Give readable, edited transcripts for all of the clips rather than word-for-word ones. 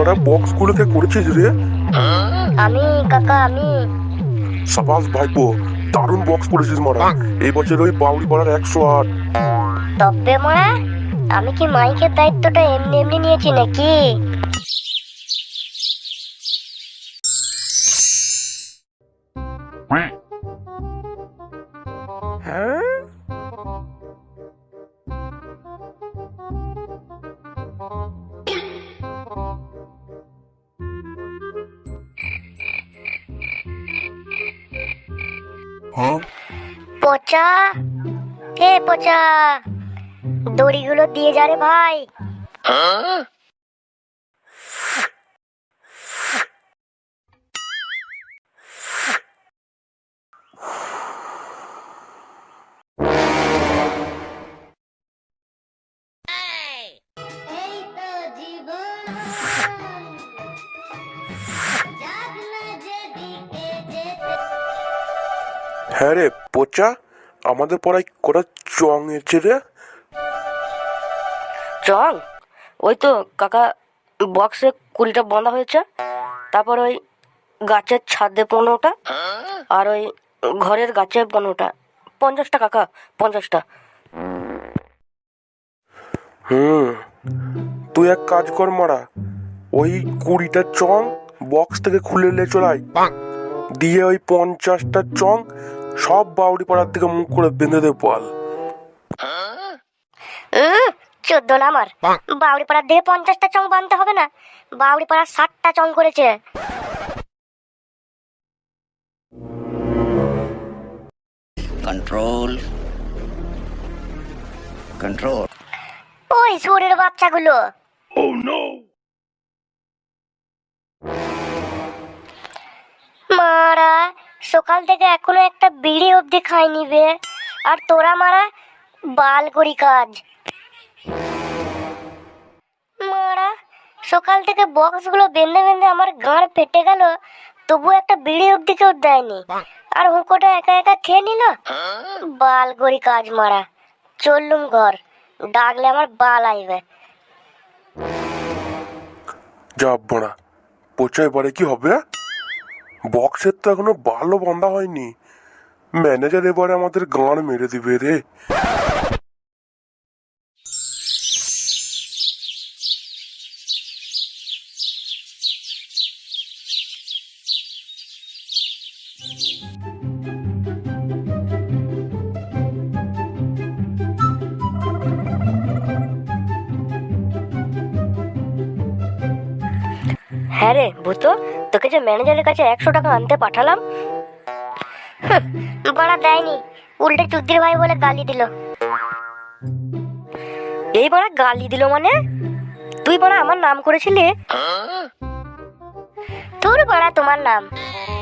মারা বক্সগুলোকে করেছিস রে? আমি কাকা আমি। সাবাস ভাইপো, দারুণ বক্স করেছিস মারা। এই বছর ওই বাউরি পাড়ার 108। তবে মারা আমি কি মাইকের দায়িত্বটা এমনি এমনি নিয়েছি নাকি? হ্যাঁ, পচা, এ পচা, দড়িগুলো দিয়ে যা রে ভাই। হ্যাঁ রে পচা, আমাদের পড়ায় কটা চং এসেছে রে। চং? ওই তো কাকা, বক্সে 20টা বাঁধা হয়েছে, তারপর ওই গাছের ছাদে 15টা, আর ওই ঘরের গাছে 15টা। 50টা কাকা, 50টা। তুই এক কাজ কর মারা, ওই 20টা চং বক্স থেকে খুলে নিয়ে চলাই, দিয়ে ওই 50টা চং সব বাউরি পাড়ার দিকে মুখ করে বেঁধে দে বল। 14 নাম্বার বাউরি পাড়ার দিকে 50টা চং বাঁধতে হবে না, বাউরি পাড়ার 60টা চং করেছে। Control control. ওই শুয়োরের বাচ্চাগুলো। মারা সকাল থেকে এখনো একটা বিড়ি অবধি খাইনি বে, আর তোরা মারা বাল করি কাজ। মারা সকাল থেকে বক্সগুলো বেঁধে বেঁধে আমার গাঁড় ফেটে গেল, তবু একটা বিড়ি অবধি কেউ দেয়নি, আর হুঁকোটা একা একা খেয়ে নিল। বাল করি কাজ মারা। চললুম ঘর, ডাকলে আমার বাল আইবে। যা বোনা, পচা এবারে কি হবে? বক্সের তো এখনো ভালো বাঁধা হয়নি, ম্যানেজার এবারে আমাদের গাঁড় মেরে দিবে রে। হ্যাঁ রে ভূতো, তোকে যে ম্যানেজারের কাছে 100 টাকা আনতে পাঠালাম, বাড়া দেয়নি, উল্টে চুদ্দির ভাই বলে গালি দিল। এই বাড়া গালি দিল মানে? তুই বাড়া আমার নাম করেছিলি? তোর বাড়া তোমার নাম,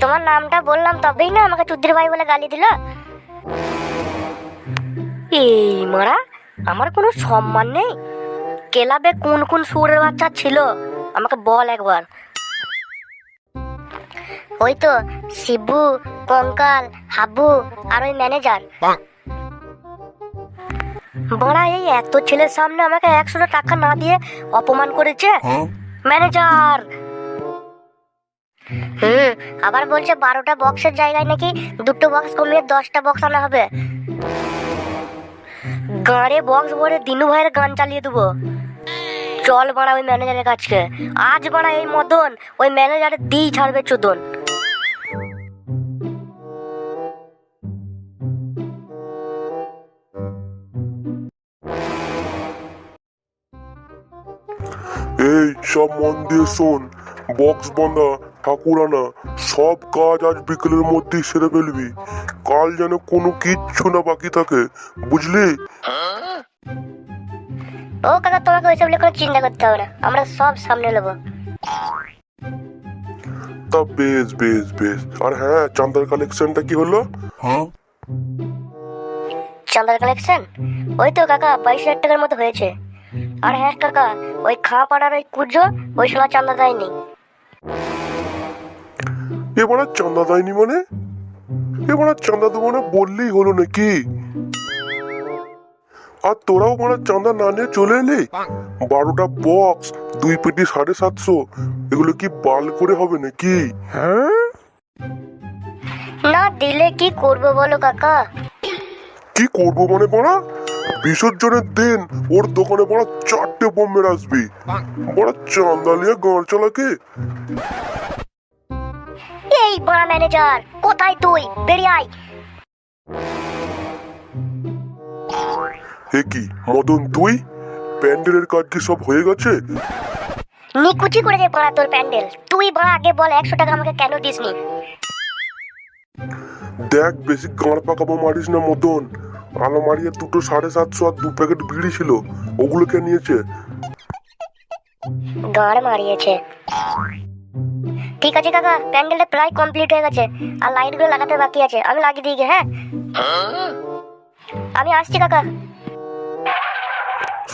তোমার নামটা বললাম তবেই না আমাকে চুদ্দির ভাই বলে গালি দিল। এই মারা, আমার কোনো সম্মান নেই? ক্লাবে কোন কোন শুয়োরের বাচ্চা ছিল আমাকে বল একবার। ওই তো শিবু, কঙ্কাল, হাবু আর ওই ম্যানেজার। বড়া এই এত ছেলের সামনে আমাকে 100 টাকা না দিয়ে অপমান করেছে ম্যানেজার। আবার বলছে 12টা বক্সের জায়গায় নাকি 2টো বক্স কমিয়ে 10টা বক্স আনা হবে। গাঁড়ে বক্স ভরে দিনু ভাইয়ের গান চালিয়ে দেবো। চল বাড়া ওই ম্যানেজারের কাছে, আজ বাড়া এই মদন ওই ম্যানেজারের দিই ছাড়বে চোদন। এই সব মন দিয়ে শোন, বক্স বাঁধা, ঠাকুর আনা, সব কাজ আজ বিকেলের মধ্যেই সেরে ফেলবি, কাল যেন কোনো কিচ্ছু না বাকি থাকে, বুঝলি? ও কাকা, তোমাকে ওইসব নিয়ে কোনো চিন্তা করতে হবে না, আমরা সব সামনে নেবো। তা বেশ বেশ বেশ। আর হ্যাঁ, চাঁদার কালেকশনটা কি হলো? চাঁদার কালেকশন ওই তো কাকা 22,000 টাকার মতো হয়েছে। আর হ্যাঁ কাকা, ওই খাঁ পাড়ার ওই কুজো ওই সময় চাঁদা দেয়নি। এবার আর চাঁদা দেয়নি মানে? এবার আর চাঁদা দেবো না বললেই হলো নাকি? আর তোরাও মানে চাঁদা না নিয়ে চলে এলি। 12টা বক্স, 2 পেটি 750, এগুলো কি বাল করে হবে নাকি? না দিলে কি করবো বলো কাকা? কি করবো মানে বড়া? বিসর্জনের দিন ওর দোকানে বড়া 4টে বোম মেরে আসবি। বড়া চাঁদা নিয়ে গাঁড় চালাকে। এই বড় ম্যানেজার, কোথায় তুই? বেরিয়ে আয়। হে কি মদন, তুই? প্যান্ডেলের কাজ কি সব হয়ে গেছে? নিকুচি করে দে বড়া তোর প্যান্ডেল। তুই বড়া আগে বল 100 টাকা আমাকে কেন দিসনি? দেখ বেশি গাঁড় পাকাবো মারিস না মদন। আলমারিতে 2টো 750 আর 2 প্যাকেট বিড়ি ছিল, ওগুলোকে নিয়েছে। গাঁড় মারিয়েছে। ঠিক আছে কাকা, প্যান্ডেলটা প্রায় কমপ্লিট হয়ে গেছে, আর লাইটগুলো লাগাতে বাকি আছে, আমি লাগিয়ে দিই গে। হ্যাঁ আমি আসছি কাকা।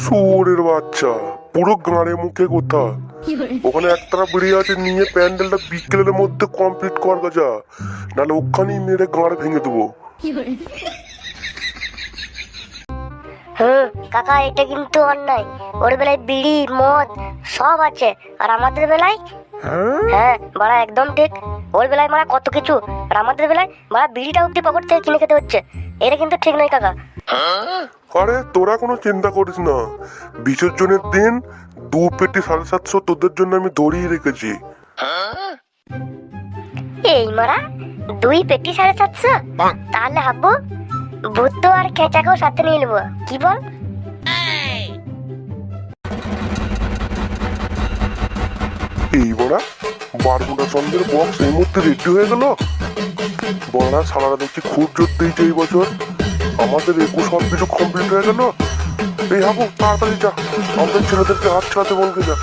শুয়োরের বাচ্চা, পুরো গাঁড়ে মুখে কথা। ওখানে একটানা বিড়ি আছে, নিয়ে প্যান্ডেলটা বিকেলের মধ্যে কমপ্লিট কর গা, নাহলে ওখানেই মেরে গাঁড় ভেঙে দেবো। কাকা এটা কিন্তু অন্যায়। ওর বেলায় বিড়ি মদ সব আছে, আর আমাদের বেলায়? হ্যাঁ বাড়া একদম ঠিক। ওর বেলায় মারা কত কিছু, আর আমাদের বেলায় মারা বিড়িটা অব্দি পকেট থেকে কিনে খেতে হচ্ছে। এটা কিন্তু ঠিক নয় কাকা। আরে তোরা কোনো চিন্তা করিস না, বিসর্জনের দিন 2 পেটি 750 তোদের জন্য আমি ধরিয়ে রেখেছি। এই মারা 2 পেটি 750? তাহলে হাব্বু ভূত আর খেঁচাকেও সাথে নিয়ে নেবো, কি বল? এই বড়া বারমুডা সন্ধ্যের বক্স এই মুহূর্তে রেডি হয়ে গেল। বড়া সালারা দেখছি খুব জোর দিয়েছে এই বছর। আমাদের 21 সব কিছু কমপ্লিট হয়ে গেল। এই হাবু তাড়াতাড়ি যা, আমাদের ছেলেদেরকে হাত ছাড়াতে বলকে যা।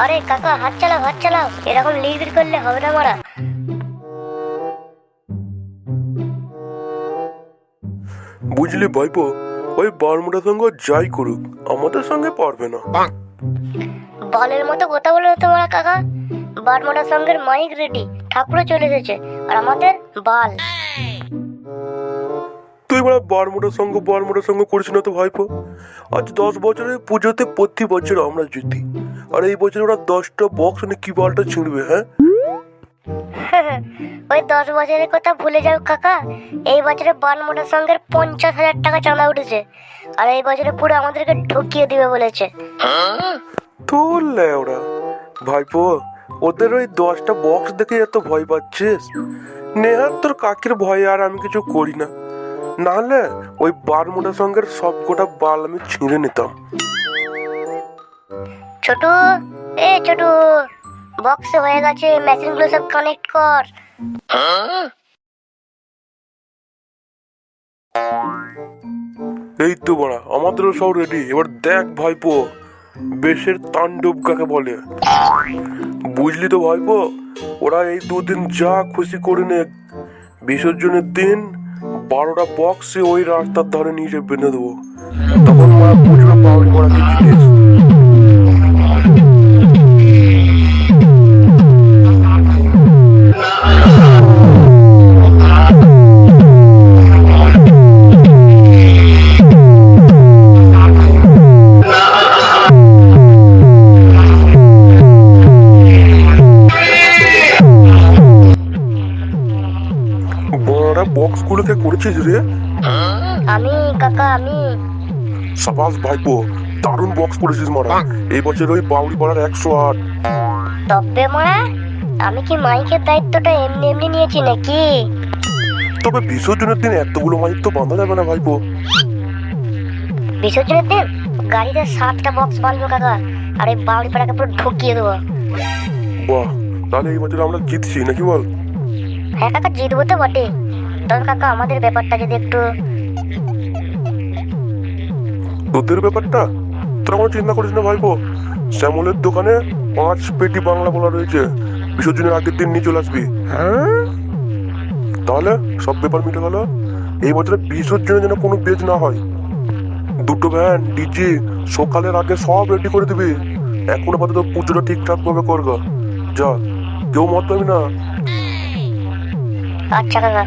আরে কাকা হাত চালাও, হাত চালাও, এরকম লিড়বিড় করলে হবে না মারা। বুঝলি ভাইপো, ওই বারমুডা সঙ্গে যাই করুক, আমাদের সঙ্গে পারবে না। বলের মতো কথা বলে তোমার কাকা। বারমোটা সঙ্গের মাইক রেডি, ঠাকুরও চলে এসেছে, আর আমাদের বাল। তুই বড় বারমুডার সঙ্গে করিস না তো ভাইপো। আজ 10 বছরের পুজোতে প্রতি বছর আমরা জিতি, আর এই বছর ওরা 10টা বক্স এনে কি বালটা ছিঁড়বে? হ্যাঁ ওই 10 বছরের কথা ভুলে যাও কাকা। এই বছরে বারমোটা সঙ্গের 50,000 টাকা চাঁদা উঠেছে, আর এই বছরে পুরো আমাদেরকে ঢুকিয়ে দিবে বলেছে। তোর লেওড়া ভাইপো, ওদের ওই 10টা বক্স দেখে এত ভয় পাচ্ছিস? নেহার তোর কাকির ভয়ে আর আমি কিছু করি না, নাহলে ওই বারমুডা সঙ্গের সব গোটা বাল আমি ছিঁড়ে নিতাম। ছোটু, এ ছোটু, বক্সে হয়ে গেছে, মেশিনগুলো সব কানেক্ট কর। এই তো বড়া, আমাদেরও সব রেডি। এবার দেখ ভাইপো, বেশের তাণ্ডব কাকে বলে। বুঝলি তো ভাইপো, ওরা এই 2 দিন যা খুশি করে নে, বিসর্জনের দিন 12টা বক্সে ওই রাস্তার ধারে নিয়ে এসে বেঁধে দেবো। তখন ওরা বুঝবে বাউরি করা কি জিনিস। বক্সগুলোকে করেছিস রে? আমি কাকা, আমি। সাবাস ভাইপো, দারুণ বক্স করেছিস মারা। এই বছর ওই বাউরি পাড়ার 108। তবে মারা, আমি কি মাইকের দায়িত্বটা এমনি এমনি নিয়েছি নাকি? তবে বিসর্জনের দিন এতগুলো মাইক তো বাঁধা যাবে না ভাইপো। বিসর্জনের দিন গাড়িতে 7টা বক্স বাঁধবো কাকা, আর এই বাউরি পাড়াকে পুরো ঢুকিয়ে দেবো। বাহ, তাহলে এই বছর আমরা জিতছি নাকি বল? হ্যাঁ কাকা, জিতবো তো বটে। তবে কাকা আমাদের ব্যাপারটা যদি একটু। তোদের ব্যাপারটা? তোরা কোনো চিন্তা করিস না ভাইপো, শ্যামলের দোকানে 5 পেটি বাংলা বলা রয়েছে, বিসর্জনের আগের দিন নিয়ে চলে আসবি। তাহলে সব ব্যাপার মিটে গেল। এই বছরে বিসর্জনে যেন কোনো বেজ না হয়। 2টো ভ্যান ডিজে সকালের আগে সব রেডি করে দিবি। এখন আপাতত পুজোটা ঠিকঠাক ভাবে করগা। যা, কেউ মত পাবি না। আচ্ছা কাকা।